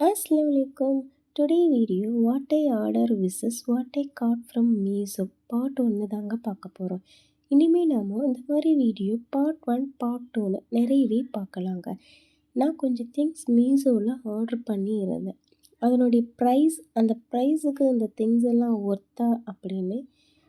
Assalamualaikum. Today video what I order versus what I got from Meesho part 1 தாங்க பார்க்க போகிறோம். இனிமே நாம இந்த மாதிரி வீடியோ பார்ட் 1 பார்ட் 2ன்னு நிறையவே பார்க்கலாங்க. நான் கொஞ்சம் திங்ஸ் மீஷோவில் ஆர்டர் பண்ணி இருந்தேன். அதனுடைய அந்த ப்ரைஸுக்கு இந்த திங்ஸ் எல்லாம் ஒர்த்தா அப்படின்னு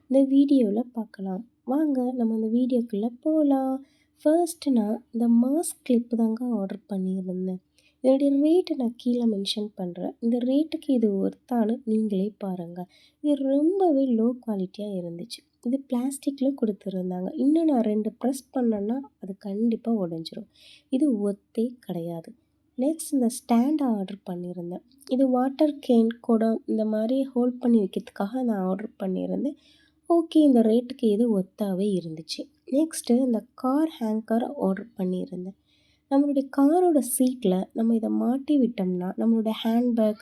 இந்த வீடியோவில் பார்க்கலாம். வாங்க நம்ம அந்த வீடியோக்குள்ளே போகலாம். ஃபர்ஸ்ட் நான் இந்த மாஸ்க் கிளிப்பு தாங்க ஆர்டர் பண்ணியிருந்தேன். இதோடைய ரேட்டை நான் கீழே மென்ஷன் பண்ணுறேன். இந்த ரேட்டுக்கு இது ஒர்த்தானு நீங்களே பாருங்கள். இது ரொம்பவே லோ குவாலிட்டியாக இருந்துச்சு. இது பிளாஸ்டிக்கில் கொடுத்துருந்தாங்க. இன்னும் நான் 2 ப்ரெஸ் பண்ணேன்னா அது கண்டிப்பாக உடஞ்சிரும். இது ஒர்த்தே கிடையாது. நெக்ஸ்ட் இந்த ஸ்டாண்டை ஆர்டர் பண்ணியிருந்தேன். இது வாட்டர் கேன் குடம் இந்த மாதிரி ஹோல்ட் பண்ணி வைக்கிறதுக்காக நான் ஆர்டர் பண்ணியிருந்தேன். ஓகே, இந்த ரேட்டுக்கு இது ஒர்த்தாகவே இருந்துச்சு. நெக்ஸ்ட்டு இந்த கார் ஹேங்கர் ஆர்டர் பண்ணியிருந்தேன். நம்மளுடைய காரோட சீட்டில் நம்ம இதை மாட்டி விட்டோம்னா நம்மளுடைய ஹேண்ட்பேக்,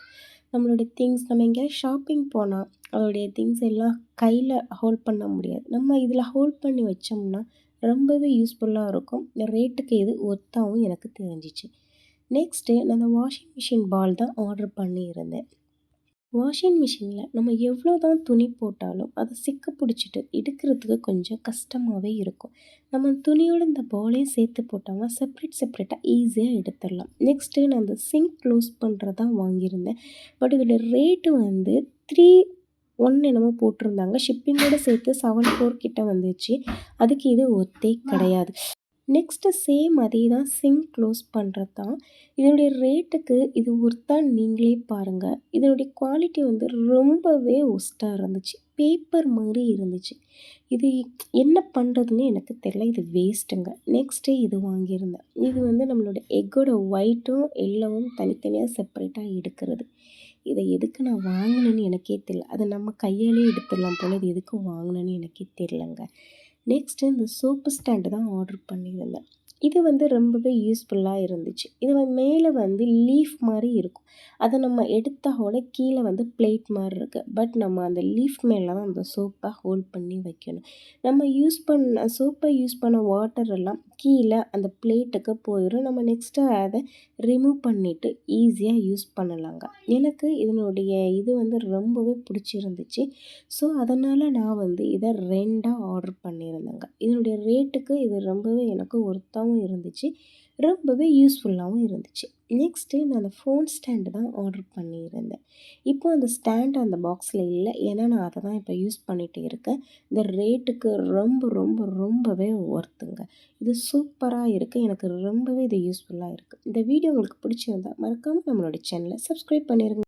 நம்மளுடைய திங்ஸ், நம்ம எங்கேயாவது ஷாப்பிங் போனால் அதோடைய திங்ஸ் எல்லாம் கையில் ஹோல்ட் பண்ண முடியாது. நம்ம இதில் ஹோல்ட் பண்ணி வச்சோம்னா ரொம்பவே யூஸ்ஃபுல்லாக இருக்கும். இந்த ரேட்டுக்கு இது ஒர்த்தாகவும் எனக்கு தெரிஞ்சிச்சு. நெக்ஸ்ட்டு நான் அந்த வாஷிங் மிஷின் பால் தான் ஆர்டர் பண்ணியிருந்தேன். வாஷிங் மிஷினில் நம்ம எவ்வளோ தான் துணி போட்டாலும் அதை சிக்க பிடிச்சிட்டு எடுக்கிறதுக்கு கொஞ்சம் கஷ்டமாகவே இருக்கும். நம்ம துணியோட இந்த பாலையும் சேர்த்து போட்டோம்னா செப்ரேட்டாக ஈஸியாக எடுத்துடலாம். நெக்ஸ்ட்டு நான் அந்த சிங்க் க்ளோஸ் பண்ணுறதான் வாங்கியிருந்தேன். பட் இதோட ரேட்டு வந்து 3,1 என்னமோ போட்டிருந்தாங்க. ஷிப்பிங்கோடு சேர்த்து 7,4 கிட்ட வந்துச்சு. அதுக்கு இது ஒர்த்தே கிடையாது. நெக்ஸ்ட்டு சேம் அதே தான் சிங்க் க்ளோஸ் பண்ணுறது தான். இதனுடைய ரேட்டுக்கு இது ஒர்த்தான்னு நீங்களே பாருங்கள். இதனுடைய குவாலிட்டி வந்து ரொம்பவே ஒஸ்ட்டாக இருந்துச்சு. பேப்பர் மாதிரி இருந்துச்சு. இது என்ன பண்ணுறதுன்னு எனக்கு தெரியல. இது வேஸ்ட்டுங்க. நெக்ஸ்ட்டு இது வாங்கியிருந்தேன். இது வந்து நம்மளோட எக்கோட ஒயிட்டும் எல்லோவும் தனித்தனியாக செப்பரேட்டாக எடுக்கிறது. இதை எதுக்கு நான் வாங்கினேன்னு எனக்கே தெரியல. அதை நம்ம கையாலே எடுத்துடலாம் போல. இது எதுக்கு வாங்கினேன்னு எனக்கே தெரியலங்க. நெக்ஸ்ட்டு இந்த சோப்பு ஸ்டாண்டு தான் ஆர்டர் பண்ணியிருந்தேன். இது வந்து ரொம்பவே யூஸ்ஃபுல்லாக இருந்துச்சு. இது மேலே வந்து லீஃப் மாதிரி இருக்கும். அதை நம்ம எடுத்தாவோட கீழே வந்து பிளேட் மாதிரி இருக்குது. பட் நம்ம அந்த லீஃப் மேலே தான் அந்த சோப்பை ஹோல்ட் பண்ணி வைக்கணும். நம்ம சோப்பை யூஸ் பண்ண வாட்டர் எல்லாம் கீழே அந்த பிளேட்டுக்கு போயிடும். நம்ம நெக்ஸ்ட்டு அதை ரிமூவ் பண்ணிவிட்டு ஈஸியாக யூஸ் பண்ணலாங்க. எனக்கு இதனுடைய இது வந்து ரொம்பவே பிடிச்சிருந்துச்சு. ஸோ அதனால் நான் வந்து இதை 2ஆக ஆர்டர் பண்ணியிருந்தேங்க. இதனுடைய ரேட்டுக்கு இது ரொம்பவே எனக்கு ஒர்த்தாகவும் இருந்துச்சு, ரொம்பவே யூஸ்ஃபுல்லாகவும் இருந்துச்சு. நெக்ஸ்ட்டு நான் அந்த ஃபோன் ஸ்டாண்டு தான் ஆர்டர் பண்ணியிருந்தேன். இப்போ அந்த ஸ்டாண்டு அந்த பாக்ஸில் இல்லை. ஏன்னா நான் அதை தான் இப்போ யூஸ் பண்ணிகிட்டு இருக்கேன். இந்த ரேட்டுக்கு ரொம்பவே ஒர்த்துங்க. இது சூப்பராக இருக்குது. எனக்கு ரொம்பவே இது யூஸ்ஃபுல்லாக இருக்குது. இந்த வீடியோ உங்களுக்கு பிடிச்சிருந்தா மறக்காமல் நம்மளோட சேனலை சப்ஸ்கிரைப் பண்ணிடுங்க.